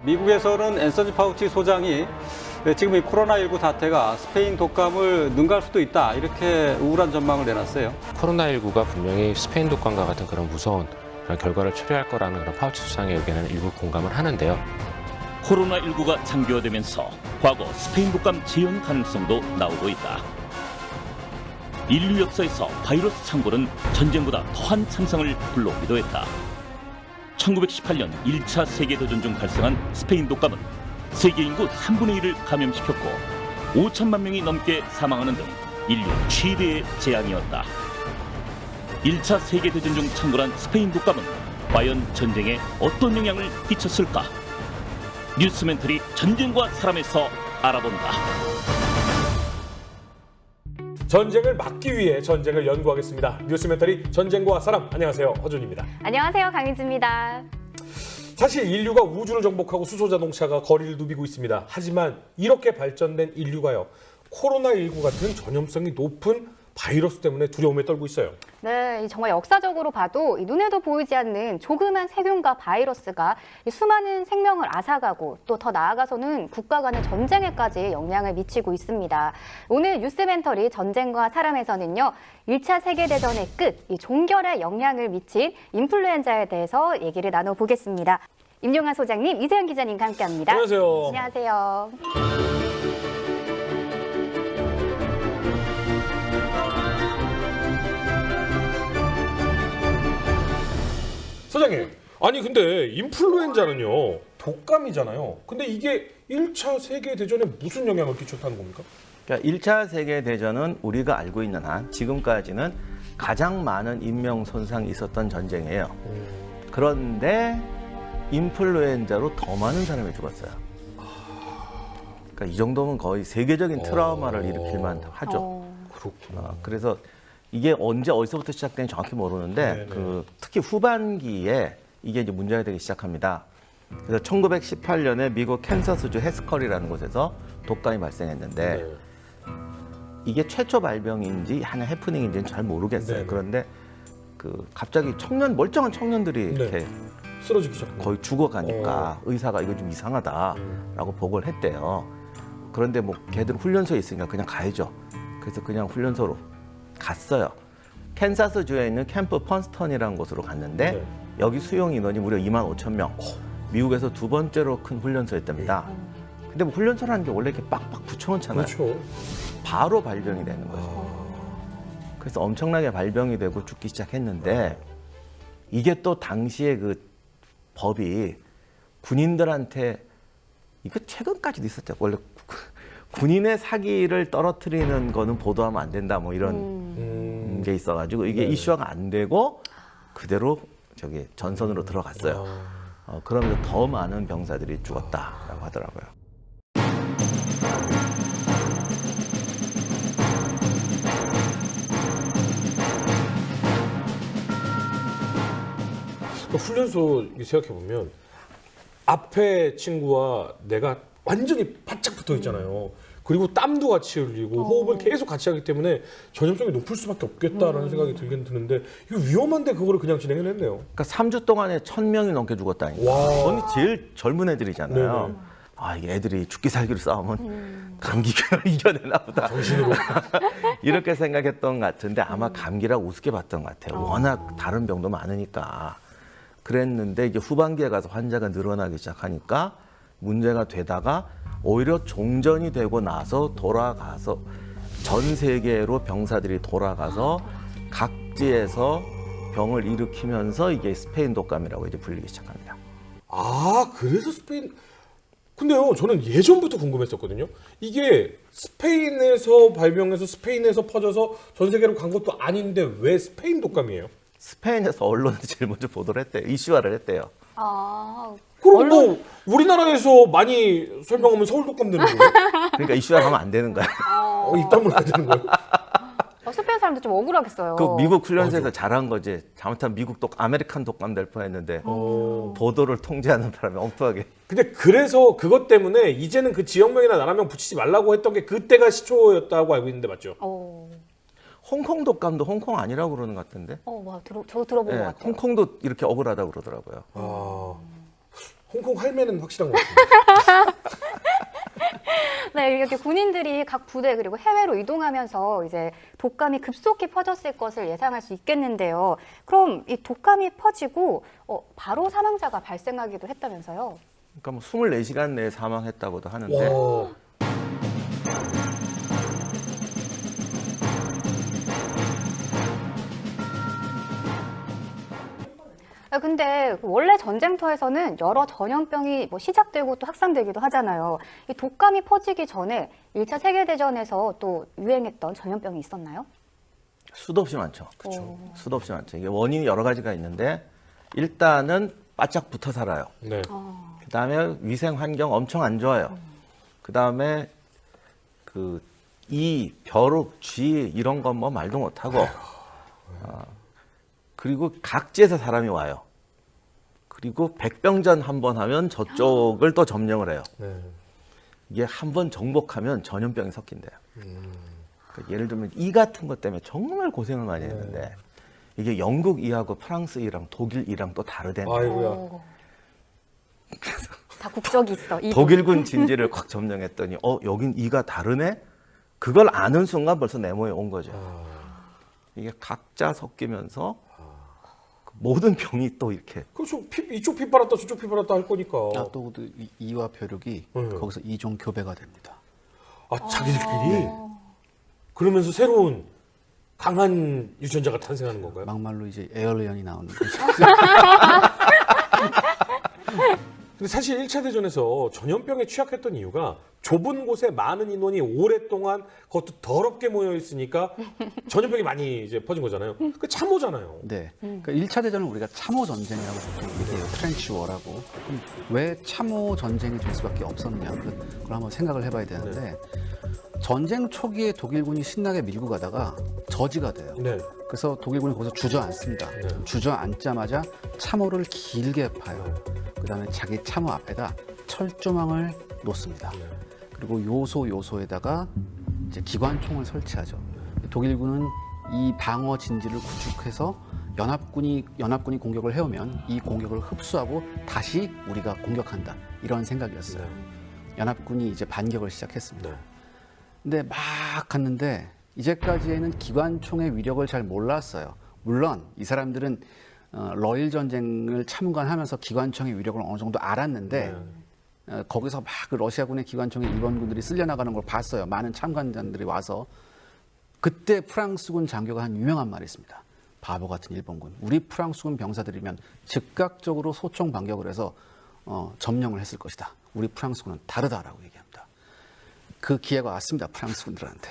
미국에서는 앤서니 파우치 소장이 지금 이 코로나19 사태가 스페인 독감을 능가할 수도 있다, 이렇게 우울한 전망을 내놨어요. 코로나19가 분명히 스페인 독감과 같은 그런 무서운 그런 결과를 초래할 거라는 그런 파우치 수상의 의견에는 일부 공감을 하는데요. 코로나19가 장기화되면서 과거 스페인 독감 재현 가능성도 나오고 있다. 인류 역사에서 바이러스 창궐은 전쟁보다 더한 참상을 불러오기도 했다. 1918년 1차 세계대전 중 발생한 스페인 독감은 세계 인구 3분의 1을 감염시켰고 5천만 명이 넘게 사망하는 등 인류 최대의 재앙이었다. 1차 세계대전 중 창궐한 스페인 독감은 과연 전쟁에 어떤 영향을 끼쳤을까? 뉴스멘터리 전쟁과 사람에서 알아본다. 전쟁을 막기 위해 전쟁을 연구하겠습니다. 뉴스멘터리 전쟁과 사람, 안녕하세요, 허준입니다. 안녕하세요, 강희지입니다. 사실 인류가 우주를 정복하고 수소자동차가 거리를 누비고 있습니다. 하지만 이렇게 발전된 인류가요, 코로나19 같은 전염성이 높은 바이러스 때문에 두려움에 떨고 있어요. 네, 정말 역사적으로 봐도 눈에도 보이지 않는 조그만 세균과 바이러스가 수많은 생명을 앗아가고 또 더 나아가서는 국가 간의 전쟁에까지 영향을 미치고 있습니다. 오늘 뉴스멘터리 전쟁과 사람에서는요, 1차 세계대전의 끝, 이 종결에 영향을 미친 인플루엔자에 대해서 얘기를 나눠보겠습니다. 임용환 소장님, 이세영 기자님과 함께합니다. 안녕하세요. 안녕하세요. 소장님, 아니 근데 인플루엔자는요, 독감이잖아요. 근데 이게 1차 세계대전에 무슨 영향을 끼쳤다는 겁니까? 그러니까 1차 세계대전은 우리가 알고 있는 한 지금까지는 가장 많은 인명 손상이 있었던 전쟁이에요. 그런데 인플루엔자로 더 많은 사람이 죽었어요. 그러니까 이 정도면 거의 세계적인 트라우마를 일으킬만 하죠. 그렇구나. 그래서 이게 언제 어디서부터 시작되는지 정확히 모르는데 특히 후반기에 이게 이제 문제가 되기 시작합니다. 그래서 1918년에 미국 캔사스주 해스컬이라는 곳에서 독감이 발생했는데 이게 최초 발병인지 하나 해프닝인지는 잘 모르겠어요. 그런데 그 갑자기 멀쩡한 청년들이 이렇게 쓰러지기 시작합니다. 거의 죽어가니까 의사가 이거 좀 이상하다라고 보고를 했대요. 그런데 뭐 걔들 훈련소에 있으니까 그냥 가야죠. 그래서 그냥 훈련소로 갔어요. 캔사스주에 있는 캠프 펀스턴이라는 곳으로 갔는데 여기 수용 인원이 무려 25,000명. 미국에서 두 번째로 큰 훈련소였답니다. 근데 뭐 훈련소라는 게 원래 이렇게 빡빡 붙여놓잖아요. 그렇죠. 바로 발병이 되는 거죠. 그래서 엄청나게 발병이 되고 죽기 시작했는데 이게 또 당시에 그 법이 군인들한테 이거 최근까지도 있었죠. 원래 군인의 사기를 떨어뜨리는 거는 보도하면 안 된다, 뭐 이런 게 있어가지고 이게 이슈화가 안 되고 그대로 저기 전선으로 들어갔어요. 그러면서 더 많은 병사들이 죽었다라고 하더라고요. 훈련소 생각해보면 앞에 친구와 내가 완전히 바짝 붙어 있잖아요. 그리고 땀도 같이 흘리고 호흡을 계속 같이 하기 때문에 전염성이 높을 수밖에 없겠다라는 생각이 들긴 드는데 이거 위험한데 그거를 그냥 진행을 했네요. 그러니까 3주 동안에 1,000명이 넘게 죽었다니까. 와. 언니 제일 젊은 애들이잖아요. 네네. 아, 이게 애들이 죽기 살기로 싸우면 감기가 이겨내나 보다. 정신으로. 이렇게 생각했던 것 같은데 아마 감기라 우습게 봤던 것 같아요. 워낙 다른 병도 많으니까. 그랬는데 이제 후반기에 가서 환자가 늘어나기 시작하니까 문제가 되다가 오히려 종전이 되고 나서 돌아가서 전 세계로 병사들이 돌아가서 각지에서 병을 일으키면서 이게 스페인 독감이라고 이제 불리기 시작합니다. 아, 그래서 스페인. 근데요, 저는 예전부터 궁금했었거든요. 이게 스페인에서 발병해서 스페인에서 퍼져서 전 세계로 간 것도 아닌데 왜 스페인 독감이에요? 스페인에서 언론이 제일 먼저 보도를 했대요. 이슈화를 했대요. 그럼 뭐 우리나라에서 많이 설명하면 서울 독감 되는 거예요? 그러니까 이슈화 하면 안 되는 거야. 입 다물어야 되는 거예요? 스페인 사람들 좀 억울하겠어요. 그 미국 훈련소에서 잘한 거지. 잘못하면 미국 아메리칸 독감 될 뻔했는데 보도를 통제하는 바람에 엉뚱하게. 근데 그래서 그것 때문에 이제는 그 지역명이나 나라명 붙이지 말라고 했던 게 그때가 시초였다고 알고 있는데 맞죠? 홍콩 독감도 홍콩 아니라고 그러는 것 같은데. 저도 들어본 것 같아요. 홍콩도 이렇게 억울하다고 그러더라고요. 홍콩 할매는 확실한 것 같습니다. 네, 이렇게 군인들이 각 부대 그리고 해외로 이동하면서 이제 독감이 급속히 퍼졌을 것을 예상할 수 있겠는데요. 그럼 이 독감이 퍼지고 바로 사망자가 발생하기도 했다면서요? 그러니까 뭐 24시간 내에 사망했다고도 하는데 와. 근데 원래 전쟁터에서는 여러 전염병이 뭐 시작되고 또 확산되기도 하잖아요. 이 독감이 퍼지기 전에 1차 세계대전에서 또 유행했던 전염병이 있었나요? 수도 없이 많죠. 그렇죠. 수도 없이 많죠. 이게 원인이 여러 가지가 있는데 일단은 바짝 붙어 살아요. 네. 그다음에 위생 환경 엄청 안 좋아요. 그다음에 그 이 벼룩, 쥐 이런 건 뭐 말도 못 하고 그리고 각지에서 사람이 와요. 그리고 백병전 한 번 하면 저쪽을 또 점령을 해요. 네. 이게 한 번 정복하면 전염병이 섞인대요. 그러니까 예를 들면 이 같은 것 때문에 정말 고생을 많이 했는데 이게 영국 이하고 프랑스 이랑 독일 이랑 또 다르대요. 아이고야. 다 국적이 있어. 이분. 독일군 진지를 확 점령했더니 여긴 이가 다르네? 그걸 아는 순간 벌써 네모에 온 거죠. 이게 각자 섞이면서 그 모든 병이 또 이렇게 그렇죠. 이쪽 피 빨았다 저쪽 피 빨았다 할 거니까. 또 이와 벼룩이 거기서 이종 교배가 됩니다. 자기들끼리 그러면서 새로운 강한 유전자가 탄생하는 건가요? 막말로 이제 에얼리언이 나오는 거죠. 근데 사실 1차 대전에서 전염병에 취약했던 이유가 좁은 곳에 많은 인원이 오랫동안 그것도 더럽게 모여 있으니까 전염병이 많이 이제 퍼진 거잖아요. 그 참호잖아요. 네. 그러니까 1차 대전은 우리가 참호 전쟁이라고 보통 얘기해요. 트렌치 워라고. 그럼 왜 참호 전쟁이 될 수밖에 없었느냐? 그걸 한번 생각을 해봐야 되는데 전쟁 초기에 독일군이 신나게 밀고 가다가 저지가 돼요. 네. 그래서 독일군이 거기서 주저앉습니다. 주저앉자마자 참호를 길게 파요. 그다음에 자기 참호 앞에다 철조망을 놓습니다. 그리고 요소에다가 이제 기관총을 설치하죠. 독일군은 이 방어 진지를 구축해서 연합군이 공격을 해오면 이 공격을 흡수하고 다시 우리가 공격한다 이런 생각이었어요. 연합군이 이제 반격을 시작했습니다. 근데 막 갔는데 이제까지에는 기관총의 위력을 잘 몰랐어요. 물론 이 사람들은 러일 전쟁을 참관하면서 기관총의 위력을 어느 정도 알았는데 거기서 막 그 러시아군의 기관총에 일본군들이 쓸려나가는 걸 봤어요. 많은 참관자들이 와서 그때 프랑스군 장교가 한 유명한 말이 있습니다. 바보 같은 일본군. 우리 프랑스군 병사들이면 즉각적으로 소총 반격을 해서 점령을 했을 것이다. 우리 프랑스군은 다르다라고 얘기합니다. 그 기회가 왔습니다. 프랑스군들한테.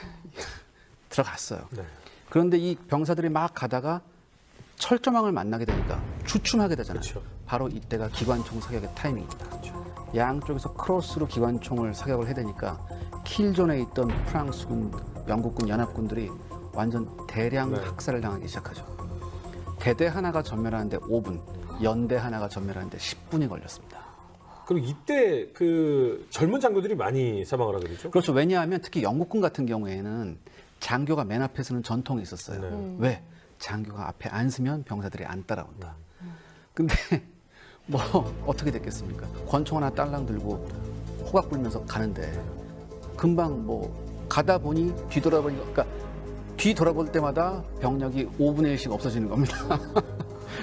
들어갔어요. 네. 그런데 이 병사들이 막 가다가 철조망을 만나게 되니까 주춤하게 되잖아요. 그렇죠. 바로 이때가 기관총 사격의 타이밍입니다. 양쪽에서 크로스로 기관총을 사격을 해대니까 킬존에 있던 프랑스군, 영국군, 연합군들이 완전 대량 학살을 당하기 시작하죠. 대대 하나가 전멸하는데 5분, 연대 하나가 전멸하는데 10분이 걸렸습니다. 그리고 이때 그 젊은 장교들이 많이 사망을 하게 되죠. 그렇죠. 왜냐하면 특히 영국군 같은 경우에는 장교가 맨 앞에 서는 전통이 있었어요. 네. 왜? 장교가 앞에 안 서면 병사들이 안 따라온다. 근데 뭐 어떻게 됐겠습니까? 권총 하나 딸랑 들고 호각 불면서 가는데 금방 뭐 가다 보니 그러니까 뒤돌아볼 때마다 병력이 5분의 1씩 없어지는 겁니다.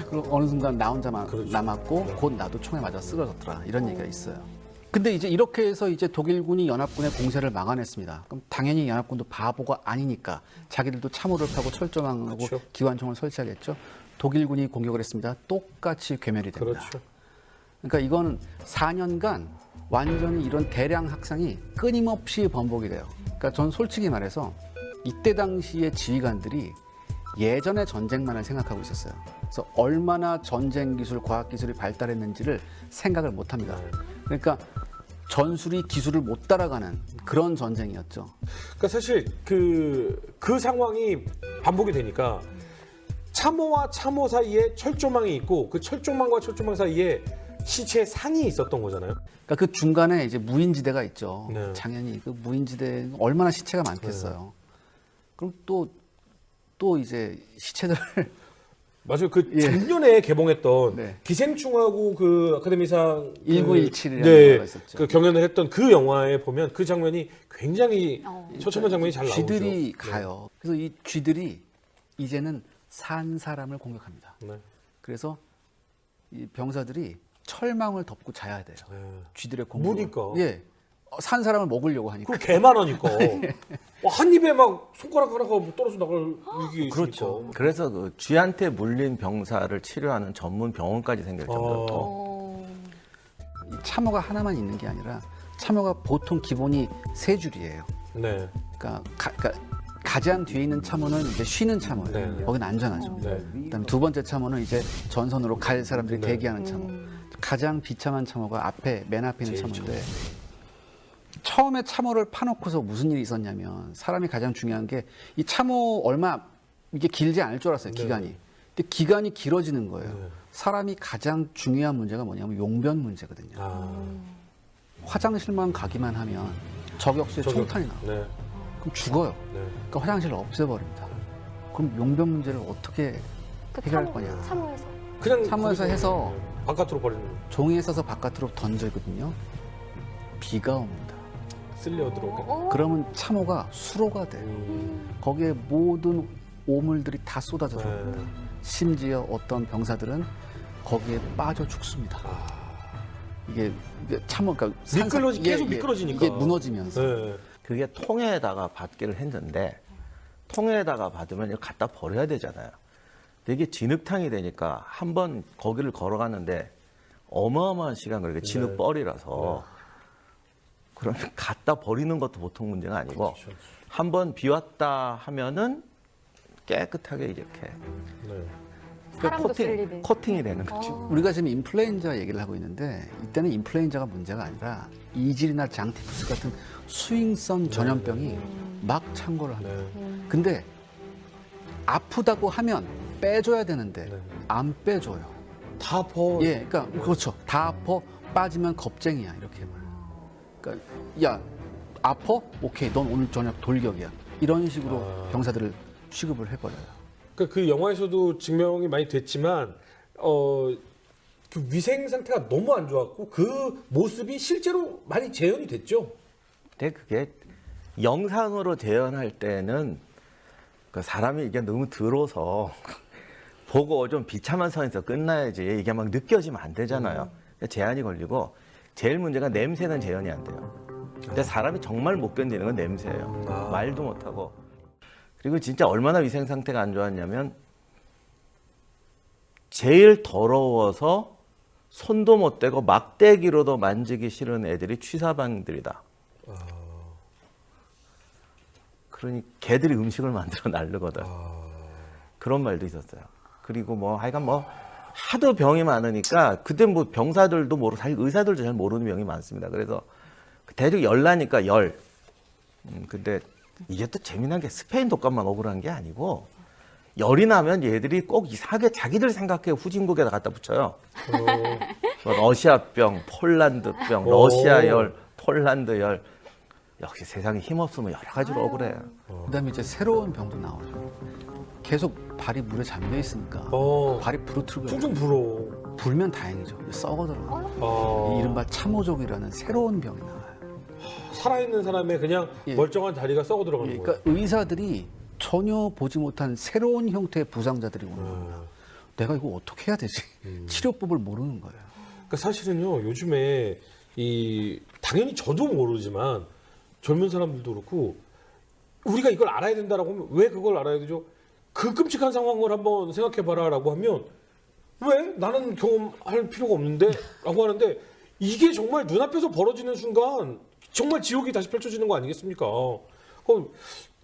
그리고 어느 순간 나 혼자만 그렇죠. 남았고 곧 나도 총에 맞아 쓰러졌더라 이런 얘기가 있어요. 근데 이제 이렇게 해서 이제 독일군이 연합군의 공세를 막아냈습니다. 그럼 당연히 연합군도 바보가 아니니까 자기들도 참호를 파고 철조망하고 그렇죠. 기관총을 설치하겠죠. 독일군이 공격을 했습니다. 똑같이 괴멸이 됩니다. 그렇죠. 그러니까 이건 4년간 완전히 이런 대량 학살이 끊임없이 번복이 돼요. 그러니까 전 솔직히 말해서 이때 당시의 지휘관들이 예전의 전쟁만을 생각하고 있었어요. 그래서 얼마나 전쟁 기술, 과학 기술이 발달했는지를 생각을 못 합니다. 그러니까 전술이 기술을 못 따라가는 그런 전쟁이었죠. 그러니까 사실 그 상황이 반복이 되니까 참호와 참호 사이에 철조망이 있고 그 철조망과 철조망 사이에 시체 산이 있었던 거잖아요. 그러니까 그 중간에 이제 무인지대가 있죠. 네. 당연히 그 무인지대 얼마나 시체가 많겠어요. 그럼 또 이제 시체들을 맞아요. 그 예. 작년에 개봉했던 네. 기생충하고 그 아카데미상 1917이라는 네, 영화가 있었죠. 그 경연을 했던 그 영화에 보면 그 장면이 굉장히 처참한 장면이 잘 나오죠. 쥐들이 가요. 그래서 이 쥐들이 이제는 산 사람을 공격합니다. 네. 그래서 이 병사들이 철망을 덮고 자야 돼요. 네. 쥐들의 공격. 무니까. 예. 산 사람을 먹으려고 하니까. 그 개 많으니까 한 입에 막 손가락 하나가 뭐 떨어져 나갈 위기에 그렇죠. 있으니까. 그래서 그 쥐한테 물린 병사를 치료하는 전문 병원까지 생길 정도로 어. 이 참호가 하나만 있는 게 아니라 참호가 보통 기본이 세 줄이에요. 네. 그러니까, 가장 뒤에 있는 참호는 이제 쉬는 참호예요. 네. 거기는 안전하죠. 네. 그다음에 두 번째 참호는 이제 전선으로 갈 사람들이 네. 대기하는 참호. 가장 비참한 참호가 맨 앞에 있는 제일 참호인데 처음에 참호를 파놓고서 무슨 일이 있었냐면 사람이 가장 중요한 게 이 참호 얼마 이게 길지 않을 줄 알았어요. 네. 기간이. 근데 기간이 길어지는 거예요. 네. 사람이 가장 중요한 문제가 뭐냐면 용변 문제거든요. 아, 화장실만 가기만 하면 저격수의 총탄이 나와요. 네. 그럼 죽어요. 네. 그러니까 화장실을 없애버립니다. 그럼 용변 문제를 어떻게 그 해결할 거냐. 참호에서. 그냥 참호에서 거기서, 해서 네. 바깥으로 버리는 종이에 써서 바깥으로 던져거든요. 비가 옵니다. 쓸려 들어오게. 그러면 참호가 수로가 돼요. 거기에 모든 오물들이 다 쏟아져 들어옵니다. 네. 심지어 어떤 병사들은 거기에 빠져 죽습니다. 이게 참호, 그러니까 계속 미끄러지니까. 이게 무너지면서. 네. 그게 통에다가 받기를 했는데 통에다가 받으면 이걸 갖다 버려야 되잖아요. 근데 이게 진흙탕이 되니까 한번 거기를 걸어가는데 어마어마한 시간 걸리게 진흙벌이라서 그러면 갖다 버리는 것도 보통 문제가 아니고 한번 비왔다 하면은 깨끗하게 이렇게 네. 사람도 쓸 일이. 코팅이 되는 거죠. 우리가 지금 인플루엔자 얘기를 하고 있는데 이때는 인플루엔자가 문제가 아니라 이질이나 장티푸스 같은 수행성 전염병이 막 창궐을 합니다. 네. 근데 아프다고 하면 빼줘야 되는데 네. 안 빼줘요. 다 퍼. 예, 그러니까 그렇죠. 다 아파 빠지면 겁쟁이야 이렇게 해봐요. 그러니까 야 아파? 오케이, 넌 오늘 저녁 돌격이야. 이런 식으로 병사들을 취급을 해버려요. 그 영화에서도 증명이 많이 됐지만 그 위생 상태가 너무 안 좋았고 그 모습이 실제로 많이 재현이 됐죠. 근데 그게 영상으로 재현할 때는 그 사람이 이게 너무 들어서 보고 좀 비참한 선에서 끝나야지 이게 막 느껴지면 안 되잖아요. 제한이 걸리고 제일 문제가 냄새는 재현이 안 돼요. 근데 사람이 정말 못 견디는 건 냄새예요. 말도 못하고. 그리고 진짜 얼마나 위생 상태가 안 좋았냐면 제일 더러워서 손도 못 대고 막대기로도 만지기 싫은 애들이 취사방들이다. 그러니 개들이 음식을 만들어 날르거든. 그런 말도 있었어요. 그리고 뭐 하여간 뭐 하도 병이 많으니까 그때 뭐 병사들도 모르고 사실 의사들도 잘 모르는 병이 많습니다. 그래서 대륙 열 나니까 열. 근데 이게 또 재미난 게 스페인 독감만 억울한 게 아니고 열이 나면 얘들이 꼭 이상하게 자기들 생각해 후진국에다 갖다 붙여요. 뭐 러시아병, 폴란드병, 러시아열, 폴란드열. 역시 세상에 힘없으면 여러 가지로 억울해요. 그다음에 이제 새로운 병도 나오죠. 계속 발이 물에 잠겨 있으니까 발이 부르트르고 퉁퉁 불어. 불면 다행이죠. 썩어들어요. 이른바 참호족이라는 새로운 병이 나와요. 살아있는 사람의 그냥 예. 멀쩡한 다리가 썩어 들어가는 거예요. 그러니까 의사들이 전혀 보지 못한 새로운 형태의 부상자들이 오는 겁니다. 내가 이거 어떻게 해야 되지? 치료법을 모르는 거예요. 그러니까 사실은요 요즘에 당연히 저도 모르지만 젊은 사람들도 그렇고 우리가 이걸 알아야 된다라고 하면 왜 그걸 알아야 되죠? 그 끔찍한 상황을 한번 생각해봐라라고 하면 왜 나는 경험할 필요가 없는데? 라고 하는데 이게 정말 눈앞에서 벌어지는 순간 정말 지옥이 다시 펼쳐지는 거 아니겠습니까? 그럼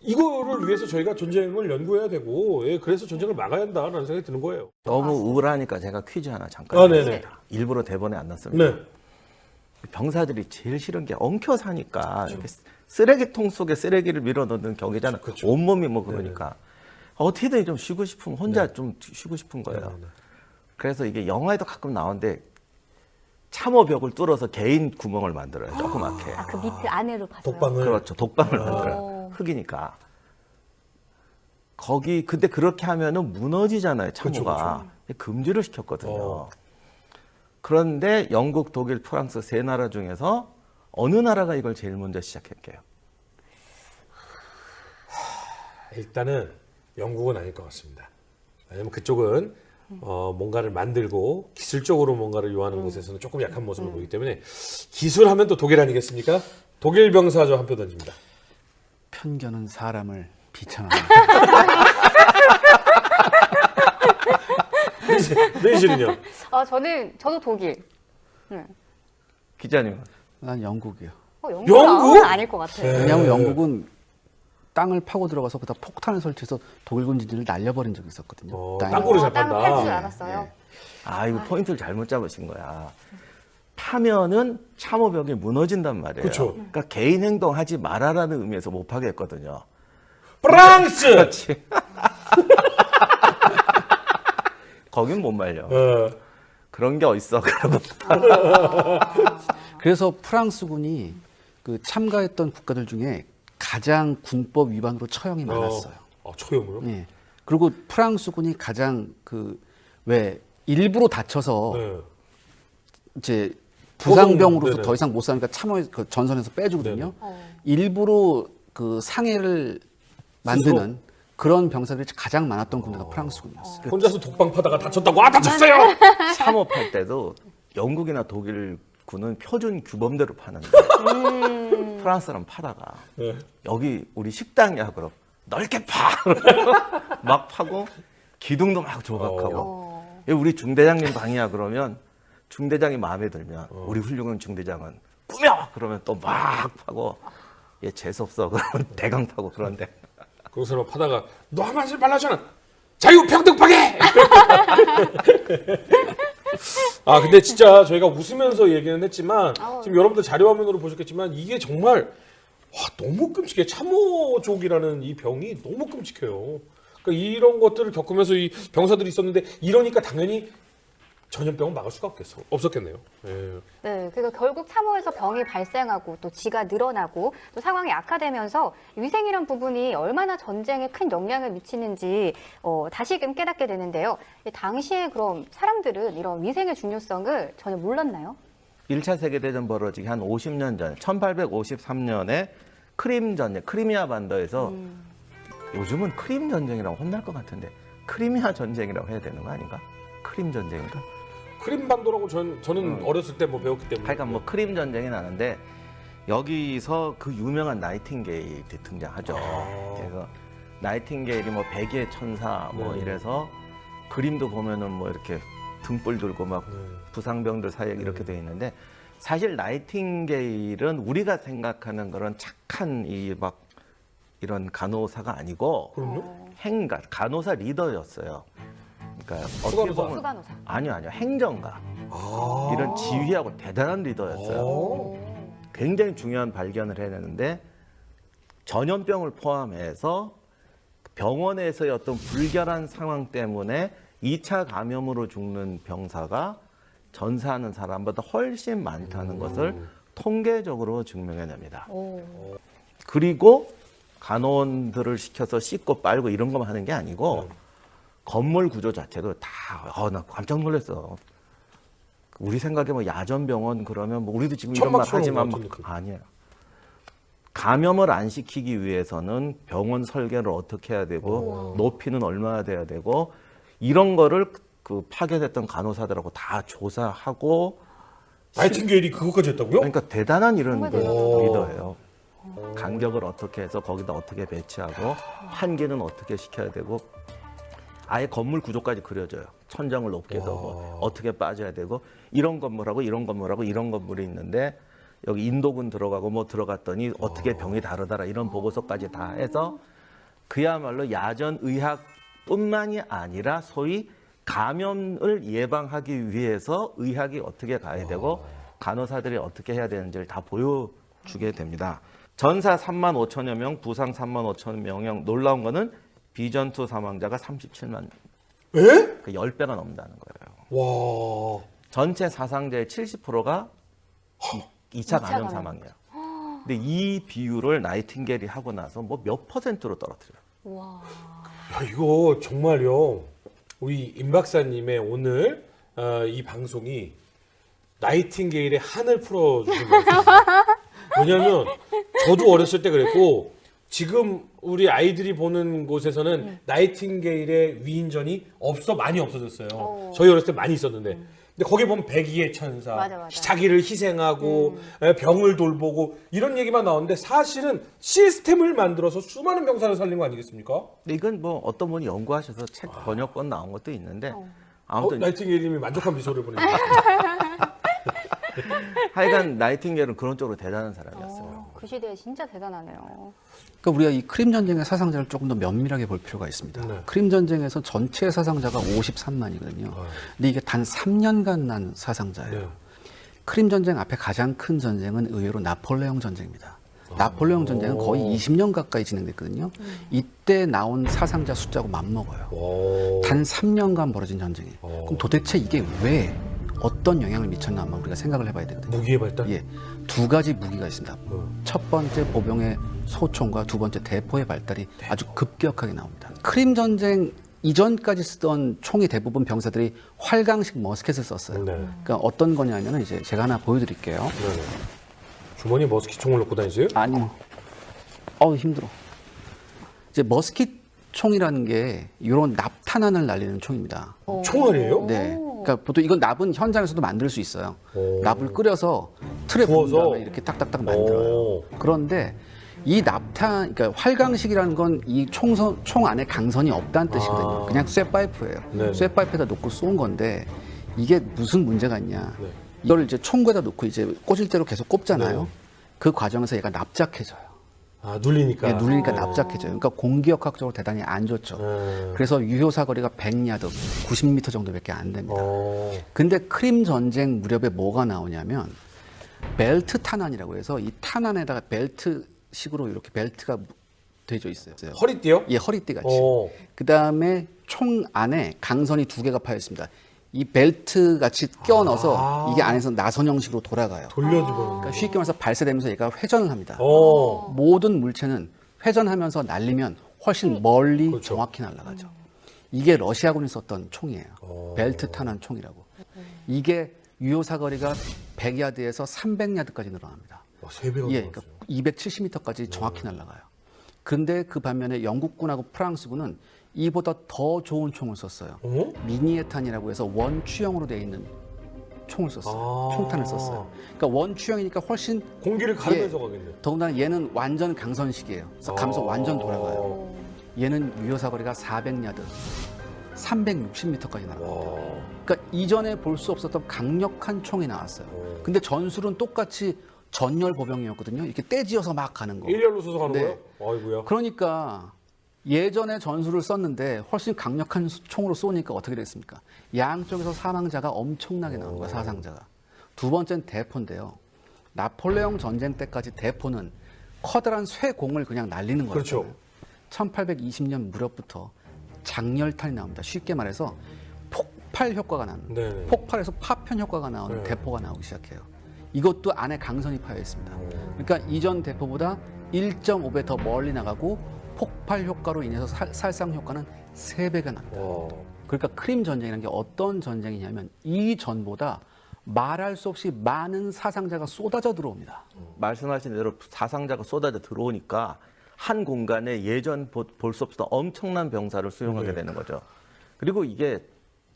이거를 위해서 저희가 전쟁을 연구해야 되고 그래서 전쟁을 막아야 한다라는 생각이 드는 거예요. 너무 우울하니까 제가 퀴즈 하나 잠깐 네네. 하겠습니다. 일부러 대본에 안 넣습니다. 네. 병사들이 제일 싫은 게 엉켜 사니까 이렇게 쓰레기통 속에 쓰레기를 밀어넣는 격이잖아. 그렇죠. 온몸이 뭐 그러니까 어떻게든 좀 쉬고 싶으면 혼자 좀 쉬고 싶은 거예요. 네네. 그래서 이게 영화에도 가끔 나오는데 참호벽을 뚫어서 개인 구멍을 만들어요. 조그맣게. 그 밑에 안으로 봤어요. 독방을. 그렇죠. 독방을 만들어요. 흙이니까. 거기 근데 그렇게 하면은 무너지잖아요. 참호가. 그쵸. 금지를 시켰거든요. 어. 그런데 영국, 독일, 프랑스 세 나라 중에서 어느 나라가 이걸 제일 먼저 시작했게요? 일단은 영국은 아닐 것 같습니다. 왜냐면 그쪽은 뭔가를 만들고 기술적으로 뭔가를 요하는 곳에서는 조금 약한 모습을 보이기 때문에 기술하면 또 독일 아니겠습니까? 독일 병사 저 한 표 던집니다. 편견은 사람을 비참합니다. 네, 씨는요? 저도 독일. 기자님. 난 영국이요. 영국은 아닐 것 같아요. 왜냐하면 영국은 땅을 파고 들어가서 거기다 폭탄을 설치해서 독일 군진들을 날려버린 적이 있었거든요. 땅굴을 잘 땅을 판다. 팔 줄 알았어요. 이거 포인트를 잘못 잡으신 거야. 파면은 참호벽이 무너진단 말이에요. 그쵸. 그러니까 개인 행동하지 말아라는 의미에서 못 파게 했거든요. 프랑스! 그렇지. 거긴 못 말려. 그런 게 어딨어. 그러고 그래서 프랑스군이 그 참가했던 국가들 중에 가장 군법 위반으로 처형이 많았어요. 처형으로? 예. 그리고 프랑스군이 가장 왜 일부러 다쳐서 네. 이제 부상병으로서 네네. 더 이상 못 사니까 참호 그 전선에서 빼주거든요. 네네. 일부러 그 상해를 만드는 그런 병사들이 가장 많았던 군대가 프랑스군이었어요. 혼자서 독방 파다가 다쳤다고. 다쳤어요! 참호팔 때도 영국이나 독일 군은 표준 규범대로 파는데 프랑스는 파다가 네. 여기 우리 식당이야 그럼 넓게 파! 막 파고 기둥도 막 조각하고 여기 우리 중대장님 방이야 그러면 중대장이 마음에 들면 우리 훌륭한 중대장은 꾸며! 그러면 또 막 파고 얘 재수없어 그러면 대강 파고 그런데 거기서 파다가 너 하면 하지 말라잖아. 자유평등 파괴! 근데 진짜 저희가 웃으면서 얘기는 했지만 지금 여러분들 자료 화면으로 보셨겠지만 이게 정말 너무 끔찍해. 참호족이라는 이 병이 너무 끔찍해요. 그러니까 이런 것들을 겪으면서 이 병사들이 있었는데 이러니까 당연히 전염병은 막을 수가 없었겠네요. 예. 네, 그러니까 결국 참호에서 병이 발생하고 또 쥐가 늘어나고 또 상황이 악화되면서 위생이란 부분이 얼마나 전쟁에 큰 영향을 미치는지 다시금 깨닫게 되는데요. 당시에 그럼 사람들은 이런 위생의 중요성을 전혀 몰랐나요? 1차 세계대전 벌어지기 한 50년 전 1853년에 크림 전쟁, 크리미아 반도에서 요즘은 크림 전쟁이라고 혼날 것 같은데 크리미아 전쟁이라고 해야 되는 거 아닌가? 크림 전쟁인가? 크림 반도라고 저는 어렸을 때 뭐 배웠기 때문에. 하여간 뭐 크림 전쟁이 나는데 여기서 그 유명한 나이팅게일이 등장하죠. 그래서 나이팅게일이 뭐 백의 천사 뭐 이래서 그림도 보면은 뭐 이렇게 등불 들고 막 부상병들 사이에 이렇게 돼 있는데 사실 나이팅게일은 우리가 생각하는 그런 착한 이 막 이런 간호사가 아니고 행가 간호사 리더였어요. 그러니까 어떻게 보면 수간호사. 아니요 행정가 이런 지휘하고 대단한 리더였어요. 굉장히 중요한 발견을 해내는데 전염병을 포함해서 병원에서의 어떤 불결한 상황 때문에 2차 감염으로 죽는 병사가 전사하는 사람보다 훨씬 많다는 것을 통계적으로 증명해냅니다. 그리고 간호원들을 시켜서 씻고 빨고 이런 것만 하는 게 아니고 건물 구조 자체도 다, 나 깜짝 놀랐어. 우리 생각에 뭐 야전병원 그러면 뭐 우리도 지금 이런 말 하지만 막 아니야. 감염을 안 시키기 위해서는 병원 설계를 어떻게 해야 되고 높이는 얼마나 돼야 되고 이런 거를 그 파견했던 간호사들하고 다 조사하고 나이팅게일이 그것까지 했다고요? 그러니까 대단한 이런 정말 그 대단하다. 리더예요. 간격을 어떻게 해서 거기다 어떻게 배치하고 환기는 어떻게 시켜야 되고 아예 건물 구조까지 그려져요. 천장을 높게 덮고 어떻게 빠져야 되고 이런 건물하고 이런 건물하고 이런 건물이 있는데 여기 인도군 들어가고 뭐 들어갔더니 어떻게 병이 다르더라 이런 보고서까지 다 해서 그야말로 야전 의학뿐만이 아니라 소위 감염을 예방하기 위해서 의학이 어떻게 가야 되고 간호사들이 어떻게 해야 되는지를 다 보여주게 됩니다. 전사 3만 5천여 명, 부상 3만 5천 명. 놀라운 거는 비전투 사망자가 37만. 에? 그 10배가 넘는다는 거예요. 와. 전체 사상자의 70%가 2차 감염 감염. 사망이에요. 근데 이 비율을 나이팅게일이 하고 나서 뭐 몇 퍼센트로 떨어뜨려요. 와. 이거 정말요. 우리 임 박사님의 오늘 이 방송이 나이팅게일의 한을 풀어주는 것 같아요. 왜냐하면 저도 어렸을 때 그랬고 지금 우리 아이들이 보는 곳에서는 나이팅게일의 위인전이 많이 없어졌어요. 저희 어렸을 때 많이 있었는데. 근데 거기 보면 백의의 천사, 맞아. 자기를 희생하고 병을 돌보고 이런 얘기만 나오는데 사실은 시스템을 만들어서 수많은 병사를 살린 거 아니겠습니까? 이건 뭐 어떤 분이 연구하셔서 책 번역본 나온 것도 있는데 아무튼 나이팅게일님이 만족한 미소를 보내요. 하여간 나이팅게일은 그런 쪽으로 대단한 사람이었어요. 그 시대에 진짜 대단하네요. 그러니까 우리가 이 크림 전쟁의 사상자를 조금 더 면밀하게 볼 필요가 있습니다. 네. 크림 전쟁에서 전체 사상자가 53만이거든요. 근데 이게 단 3년간 난 사상자예요. 네. 크림 전쟁 앞에 가장 큰 전쟁은 의외로 나폴레옹 전쟁입니다. 나폴레옹 전쟁은 거의 20년 가까이 진행됐거든요. 이때 나온 사상자 숫자하고 맞먹어요. 단 3년간 벌어진 전쟁이. 그럼 도대체 이게 왜 어떤 영향을 미쳤나 한번 우리가 생각을 해봐야 되거든요. 무기의 발달? 예, 두 가지 무기가 있습니다. 첫 번째 보병의 소총과 두 번째 대포의 발달이 아주 급격하게 나옵니다. 크림 전쟁 이전까지 쓰던 총이 대부분 병사들이 활강식 머스켓을 썼어요. 네. 그러니까 어떤 거냐면은 이제 제가 하나 보여드릴게요. 네네. 주머니에 머스킷 총을 넣고 다니세요? 아니요. 힘들어. 이제 머스킷 총이라는 게 이런 납탄환을 날리는 총입니다. 총알이에요? 네. 그러니까 보통 이건 납은 현장에서도 만들 수 있어요. 오. 납을 끓여서 틀에 부은 부어서? 다음에 이렇게 딱딱딱 만들어요. 오. 그런데 이 납탄, 그러니까 활강식이라는 건 이 총 안에 강선이 없다는 뜻이거든요. 그냥 쇠파이프예요. 네네. 쇠파이프에다 놓고 쏜 건데 이게 무슨 문제가 있냐. 네. 이걸 이제 총구에다 놓고 이제 꽂을 대로 계속 꼽잖아요. 네. 그 과정에서 얘가 납작해져요. 눌리니까. 예, 눌리니까 납작해져요. 그러니까 공기역학적으로 대단히 안 좋죠. 그래서 유효 사거리가 100야드, 90m 정도밖에 안 됩니다. 근데 크림 전쟁 무렵에 뭐가 나오냐면 벨트 탄환이라고 해서 이 탄환에다가 벨트식으로 이렇게 벨트가 되어 있어요. 허리띠요? 예, 허리띠 같이. 오. 그 다음에 총 안에 강선이 2개가 파여 있습니다. 이 벨트 같이 껴 넣어서 이게 안에서 나선 형식으로 돌아가요. 돌려주고. 그러니까 쉽게 말해서 발사되면서 얘가 회전을 합니다. 오. 모든 물체는 회전하면서 날리면 훨씬 멀리 그렇죠. 정확히 날아가죠. 이게 러시아군이 썼던 총이에요. 벨트 탄환 총이라고. 이게 유효 사거리가 100야드에서 300야드까지 늘어납니다. 3배가 예, 그러니까 270m까지 정확히 날아가요. 근데 그 반면에 영국군하고 프랑스군은 이보다 더 좋은 총을 썼어요. 미니에탄이라고 해서 원추형으로 되어 있는 총을 썼어요. 총탄을 썼어요. 그러니까 원추형이니까 훨씬 공기를 가르면서 가겠네. 더군다나 얘는 완전 강선식이에요. 그래서 감속 완전 돌아가요. 얘는 유효 사거리가 400야드, 360m까지 날아갑니다. 그러니까 이전에 볼 수 없었던 강력한 총이 나왔어요. 근데 전술은 똑같이 전열 보병이었거든요. 이렇게 떼지어서 막 가는 거. 일렬로 서서 가는 네. 거예요? 아이고야. 그러니까 예전에 전술을 썼는데 훨씬 강력한 총으로 쏘니까 어떻게 됐습니까? 양쪽에서 사망자가 엄청나게 나온 거예요, 사상자가. 두 번째는 대포인데요. 나폴레옹 전쟁 때까지 대포는 커다란 쇠공을 그냥 날리는 거예요. 그렇죠. 1820년 무렵부터 장렬탄이 나옵니다. 쉽게 말해서 폭발 효과가 나는, 네네. 폭발해서 파편 효과가 나오는 네. 대포가 나오기 시작해요. 이것도 안에 강선이 파여 있습니다. 그러니까 이전 대포보다 1.5배 더 멀리 나가고 폭발 효과로 인해서 살상 효과는 3배가 납니다. 그러니까 크림 전쟁이라는 게 어떤 전쟁이냐면 이 전보다 말할 수 없이 많은 사상자가 쏟아져 들어옵니다. 말씀하신 대로 사상자가 쏟아져 들어오니까 한 공간에 예전 볼 수 없었던 엄청난 병사를 수용하게 되는 거죠. 그리고 이게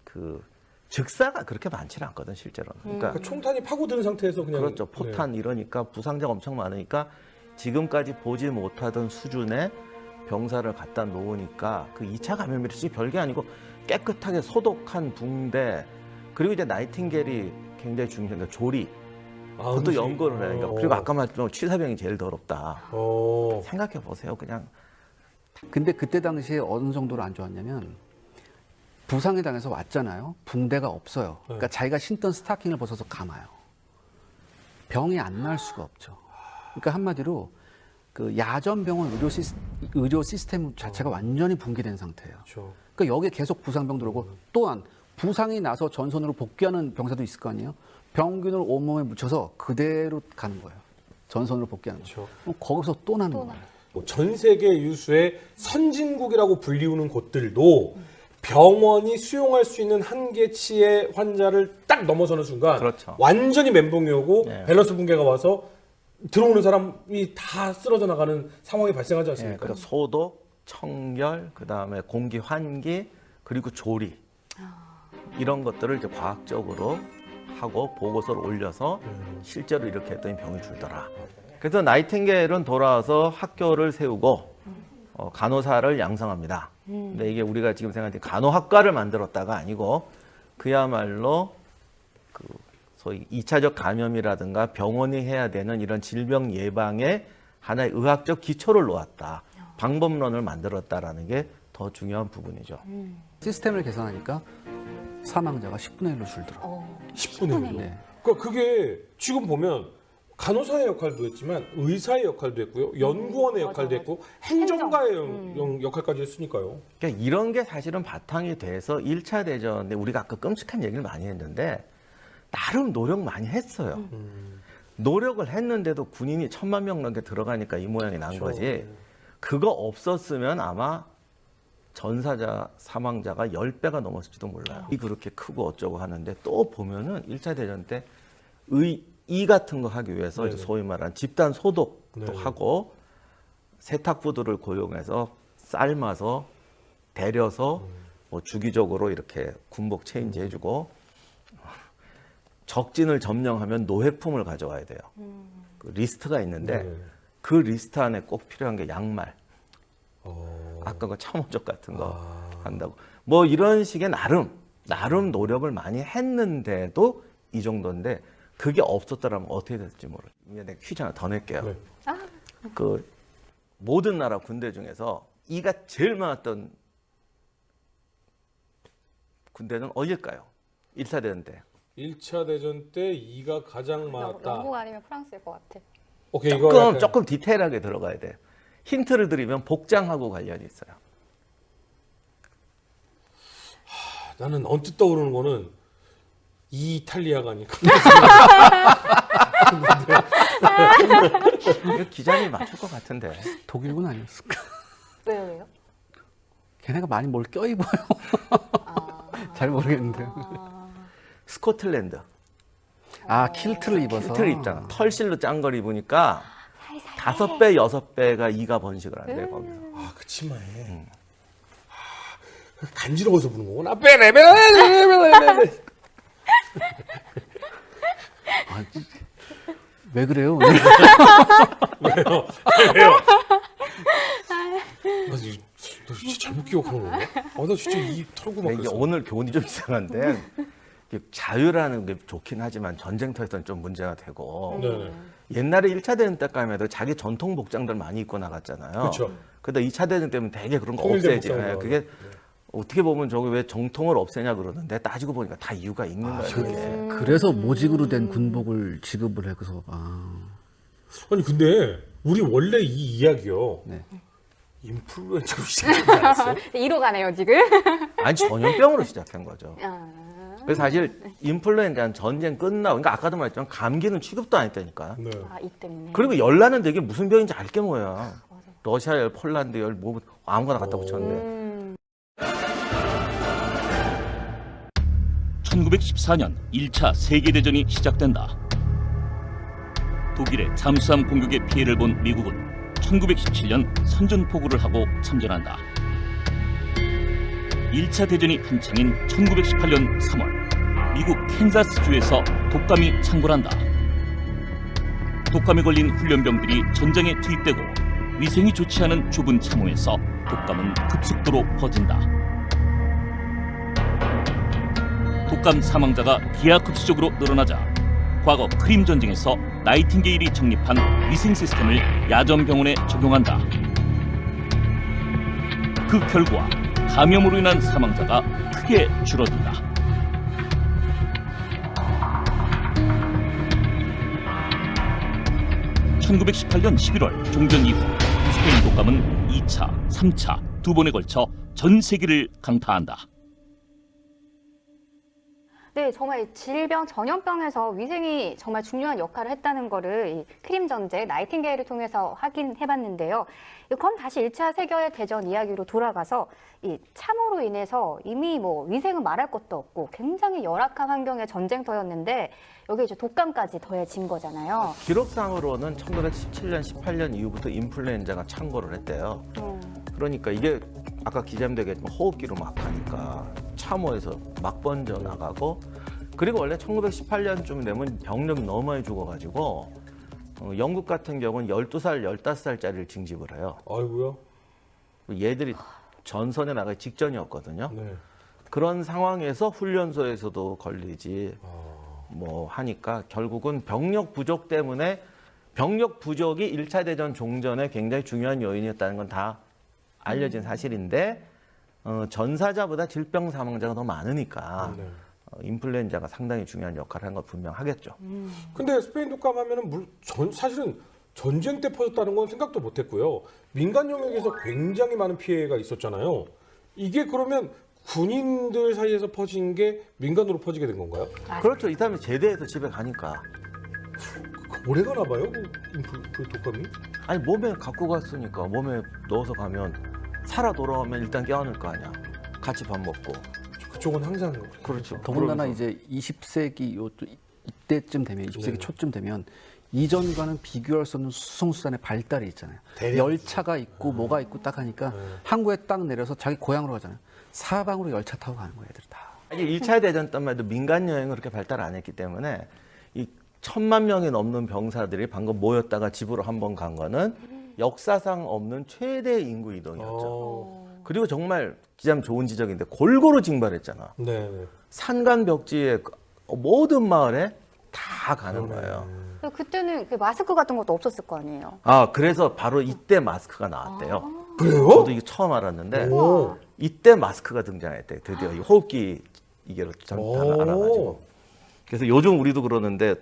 그 즉사가 그렇게 많지는 않거든 실제로는. 그러니까 총탄이 파고드는 상태에서 그냥. 그렇죠. 포탄 이러니까 부상자가 엄청 많으니까 지금까지 보지 못하던 수준의 병사를 갖다 놓으니까 그 2차 감염이랄지 별게 아니고 깨끗하게 소독한 붕대, 그리고 이제 나이팅게일이 굉장히 중요한 게 조리. 그것도 연구를 해요. 그러니까 그리고 아까 말했던 취사병이 제일 더럽다. 생각해 보세요. 그냥. 근데 그때 당시에 어느 정도로 안 좋았냐면 부상에 당해서 왔잖아요. 붕대가 없어요. 그러니까 자기가 신던 스타킹을 벗어서 감아요. 병이 안 날 수가 없죠. 그러니까 한마디로 그 야전병원 의료 시스템 자체가 완전히 붕괴된 상태예요. 그렇죠. 그러니까 여기에 계속 부상병 들어오고 또한 부상이 나서 전선으로 복귀하는 병사도 있을 거 아니에요. 병균을 온몸에 묻혀서 그대로 가는 거예요. 전선으로 복귀하는 거죠. 그렇죠. 그럼 거기서 또 나는 거예요. 전 세계 유수의 선진국이라고 불리우는 곳들도 병원이 수용할 수 있는 한계치의 환자를 딱 넘어서는 순간 그렇죠. 완전히 멘붕이 오고 네. 밸런스 붕괴가 와서 들어오는 사람이 다 쓰러져 나가는 상황이 발생하지 않습니까? 그래서 소독, 청결, 그다음에 공기 환기, 그리고 조리 이런 것들을 이제 과학적으로 하고 보고서를 올려서 실제로 이렇게 했더니 병이 줄더라. 그래서 나이팅게일은 돌아와서 학교를 세우고 간호사를 양성합니다. 근데 이게 우리가 지금 생각할 때 간호학과를 만들었다가 아니고 그야말로 그 소위 2차적 감염이라든가 병원이 해야 되는 이런 질병 예방에 하나의 의학적 기초를 놓았다. 방법론을 만들었다라는 게 더 중요한 부분이죠. 시스템을 개선하니까 사망자가 10분의 1로 줄더라. 10분의 1로. 네. 그러니까 그게 지금 보면 간호사의 역할도 했지만 의사의 역할도 했고요. 연구원의 역할도 했고 행정가의 역할까지 했으니까요. 그러니까 이런 게 사실은 바탕이 돼서 1차 대전에 우리가 아까 끔찍한 얘기를 많이 했는데 나름 노력 많이 했어요. 노력을 했는데도 군인이 1000만 명 넘게 들어가니까 이 모양이 난 거지. 그거 없었으면 아마 전사자, 사망자가 10배가 넘었을지도 몰라요. 이 그렇게 크고 어쩌고 하는데 또 보면은 1차 대전 때 이 같은 거 하기 위해서 이제 소위 말하는 집단 소독도 하고 세탁부들을 고용해서 삶아서 데려서 뭐 주기적으로 이렇게 군복 체인지 해주고 적진을 점령하면 노획품을 가져와야 돼요. 그 리스트가 있는데 그 리스트 안에 꼭 필요한 게 양말. 아까 그 참호적 같은 거 한다고. 뭐 이런 식의 나름 노력을 많이 했는데도 이 정도인데 그게 없었더라면 어떻게 됐을지 모르겠어요. 내가 퀴즈 하나 더 낼게요. 네. 그 모든 나라 군대 중에서 이가 제일 많았던 군대는 어딜까요? 1차 대전 때. 1차 대전 때 이가 가장 많았다. 영국 아니면 프랑스일 것 같아. 오케이, 이거 약간 조금 디테일하게 들어가야 돼. 힌트를 드리면 복장하고 관련이 있어요. 나는 언뜻 떠오르는 거는 이탈리아가 아닐까. 이거 기자님이 맞출 것 같은데. 독일군 아니었을까? 왜요? 걔네가 많이 뭘 껴입어요. 잘 모르겠는데요. 스코틀랜드. 아, 킬트를 입어서. 킬트를 입잖아. 털실로 짠 걸 입으니까 5배, 6배가 이가 번식을 한대 거기서. 아, 그치만 간지러워서 부는 거구나. 빼레. 아, 왜 그래요? 왜요? 나 진짜 잘못 기억하는 건가? 나 진짜 이 털고 막 이게 그랬어. 오늘 교훈이 좀 이상한데 이게 자유라는 게 좋긴 하지만 전쟁터에서는 좀 문제가 되고 네. 옛날에 1차 대전 때까지만 해도 자기 전통 복장들 많이 입고 나갔잖아요. 그렇죠. 그러다 2차 대전 때문에 되게 그런 거 통일된 없애지. 복장으로 그게 어떻게 보면 저기 왜 정통을 없애냐 그러는데 따지고 보니까 다 이유가 있는 거예요. 그게. 그래서 모직으로 된 군복을 지급을 해서 아니 근데 우리 원래 이 이야기요. 네. 인플루엔자로 시작하지 않았어요? 이로 가네요 지금. 아니 전염병으로 시작한 거죠. 그래서 사실 인플루엔자는 전쟁 끝나고 그러니까 아까도 말했지만 감기는 취급도 안 했다니까. 네. 이 때문에. 그리고 열나는데 이게 무슨 병인지 알게 뭐야. 러시아 열, 폴란드 열, 뭐 아무거나 갖다 붙였는데. 1914년 1차 세계대전이 시작된다. 독일의 잠수함 공격의 피해를 본 미국은 1917년 선전포고를 하고 참전한다. 1차 대전이 한창인 1918년 3월 미국 캔자스주에서 독감이 창궐한다. 독감에 걸린 훈련병들이 전장에 투입되고 위생이 좋지 않은 좁은 참호에서 독감은 급속도로 퍼진다. 독감 사망자가 기하급수적으로 늘어나자 과거 크림 전쟁에서 나이팅게일이 정립한 위생 시스템을 야전병원에 적용한다. 그 결과 감염으로 인한 사망자가 크게 줄어든다. (1918년 11월) 종전 이후 스페인 독감은 2차, 3차 두 번에 걸쳐 전 세계를 강타한다. 네, 정말 질병, 전염병에서 위생이 정말 중요한 역할을 했다는 거를 이 크림 전제 나이팅게일을 통해서 확인해봤는데요. 그럼 다시 1차 세계대전 이야기로 돌아가서 이 참호로 인해서 이미 뭐 위생은 말할 것도 없고 굉장히 열악한 환경의 전쟁터였는데 여기 이제 독감까지 더해진 거잖아요. 기록상으로는 1917년, 18년 이후부터 인플루엔자가 창궐을 했대요. 그러니까 이게 아까 기자님도 얘기했지만 호흡기로 막 하니까 참호에서 막 번져 나가고, 그리고 원래 1918년쯤 되면 병력이 너무 많이 죽어가지고 영국 같은 경우는 12살, 15살짜리를 징집을 해요. 아이고요. 얘들이 전선에 나가기 직전이었거든요. 네. 그런 상황에서 훈련소에서도 걸리지 뭐 하니까 결국은 병력 부족 때문에, 병력 부족이 1차 대전 종전에 굉장히 중요한 요인이었다는 건 다 알려진 사실인데 전사자보다 질병 사망자가 더 많으니까 네. 인플루엔자가 상당히 중요한 역할을 한 건 분명하겠죠. 근데 스페인 독감 하면은 사실은 전쟁 때 퍼졌다는 건 생각도 못했고요. 민간 영역에서 굉장히 많은 피해가 있었잖아요. 이게 그러면 군인들 사이에서 퍼진 게 민간으로 퍼지게 된 건가요? 그렇죠. 이 사람이 제대해서 집에 가니까. 오래 가나 봐요, 그 독감이? 아니 몸에 갖고 갔으니까 몸에 넣어서 가면 살아 돌아오면 일단 껴안을 거 아니야. 같이 밥 먹고. 그쪽은 항상 그렇죠. 더군다나 그러면서. 이제 20세기 이때쯤 되면 20세기 네. 초쯤 되면 이전과는 비교할 수 없는 수송수단의 발달이 있잖아요. 대략. 열차가 있고 뭐가 있고 딱 하니까 항구에 딱 내려서 자기 고향으로 가잖아요. 사방으로 열차 타고 가는 거예요, 애들 다. 아니 1차 대전 때만 해도 민간 여행을 그렇게 발달 안 했기 때문에 이 1000만 명이 넘는 병사들이 방금 모였다가 집으로 한 번 간 거는 역사상 없는 최대 인구 이동이었죠. 그리고 정말 기자님 좋은 지적인데 골고루 징발했잖아. 네. 산간 벽지에 모든 마을에 다 가는 거예요. 그때는 그 마스크 같은 것도 없었을 거 아니에요. 아 그래서 바로 이때 마스크가 나왔대요. 그래요? 저도 이거 처음 알았는데 오. 이때 마스크가 등장했대. 드디어 이 호흡기 이게로 다 오. 알아가지고. 그래서 요즘 우리도 그러는데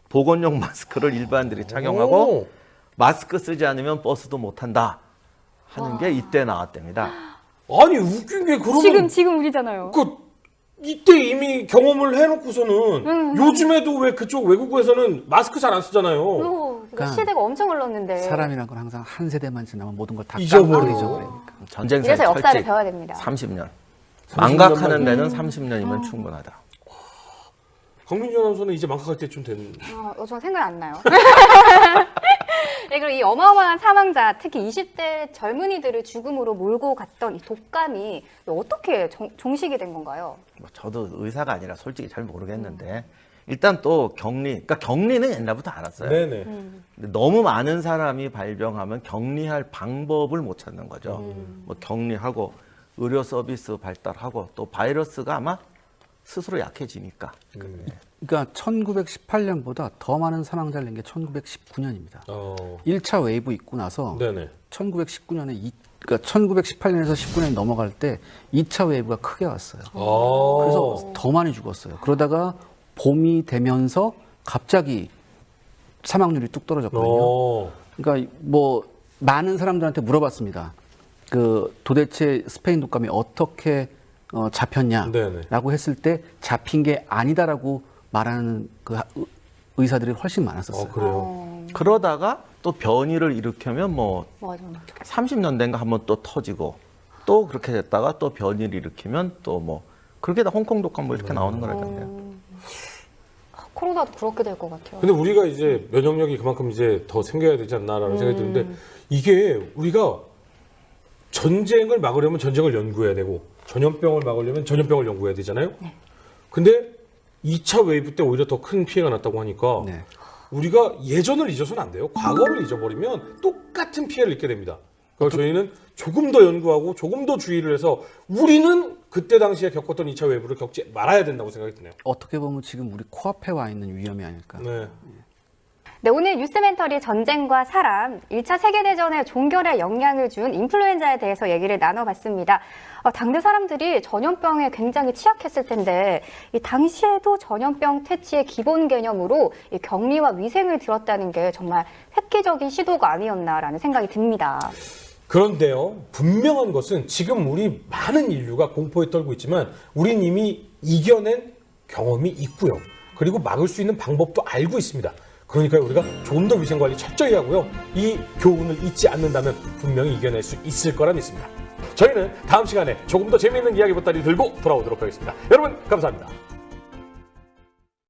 보건용 마스크를 일반인들이 착용하고 오. 마스크 쓰지 않으면 버스도 못 탄다 하는 게 이때 나왔답니다. 아니 웃긴 게 그러면 지금 우리잖아요. 이때 이미 경험을 해놓고서는 요즘에도 왜 그쪽 외국에서는 마스크 잘 안 쓰잖아요. 그러니까 시대가 엄청 흘렀는데. 사람이란 건 항상 한 세대만 지나면 모든 걸 다 잊어버리죠. 잊어버리니까. 전쟁 이래서 살 역사를 철칙 배워야 됩니다. 30년. 30년만 망각하는 데는 30년이면 충분하다. 강민주 아나운서는 이제 망각할 때쯤 된. 전 생각이 안 나요. 네, 그리고 이 어마어마한 사망자, 특히 20대 젊은이들을 죽음으로 몰고 갔던 이 독감이 어떻게 종식이 된 건가요? 뭐 저도 의사가 아니라 솔직히 잘 모르겠는데 일단 또 그러니까 격리는 옛날부터 알았어요. 네네. 근데 너무 많은 사람이 발병하면 격리할 방법을 못 찾는 거죠. 뭐 격리하고 의료 서비스 발달하고 또 바이러스가 아마 스스로 약해지니까. 그러니까 1918년보다 더 많은 사망자를 낸 게 1919년입니다. 1차 웨이브 있고 나서 네네. 1919년에 그러니까 1918년에서 19년이 넘어갈 때 2차 웨이브가 크게 왔어요. 그래서 더 많이 죽었어요. 그러다가 봄이 되면서 갑자기 사망률이 뚝 떨어졌거든요. 그러니까 뭐 많은 사람들한테 물어봤습니다. 도대체 스페인 독감이 어떻게 잡혔냐라고 했을 때 잡힌 게 아니다라고 말하는 의사들이 훨씬 많았었어요. 그래요. 그러다가 또 변이를 일으키면 뭐 맞아. 30년 된가 한번 또 터지고 또 그렇게 됐다가 또 변이를 일으키면 또 뭐 그렇게 다 홍콩 독감 뭐 이렇게 나오는 거라던데요. 코로나도 그렇게 될 것 같아요. 근데 우리가 이제 면역력이 그만큼 이제 더 생겨야 되지 않나라는 생각이 드는데 이게 우리가 전쟁을 막으려면 전쟁을 연구해야 되고 전염병을 막으려면 전염병을 연구해야 되잖아요. 근데 2차 웨이브 때 오히려 더 큰 피해가 났다고 하니까 네. 우리가 예전을 잊어서는 안 돼요. 과거를 잊어버리면 똑같은 피해를 입게 됩니다. 그래서 저희는 조금 더 연구하고 조금 더 주의를 해서 우리는 그때 당시에 겪었던 2차 웨이브를 겪지 말아야 된다고 생각이 드네요. 어떻게 보면 지금 우리 코앞에 와 있는 위험이 아닐까. 네. 네, 오늘 뉴스멘터리 전쟁과 사람, 1차 세계대전에 종결에 영향을 준 인플루엔자에 대해서 얘기를 나눠봤습니다. 당대 사람들이 전염병에 굉장히 취약했을 텐데 이 당시에도 전염병 퇴치의 기본 개념으로 이 격리와 위생을 들었다는 게 정말 획기적인 시도가 아니었나라는 생각이 듭니다. 그런데요, 분명한 것은 지금 우리 많은 인류가 공포에 떨고 있지만 우린 이미 이겨낸 경험이 있고요. 그리고 막을 수 있는 방법도 알고 있습니다. 그러니까 우리가 좀 더 위생관리 철저히 하고요. 이 교훈을 잊지 않는다면 분명히 이겨낼 수 있을 거라 믿습니다. 저희는 다음 시간에 조금 더 재미있는 이야기 보따리 들고 돌아오도록 하겠습니다. 여러분 감사합니다.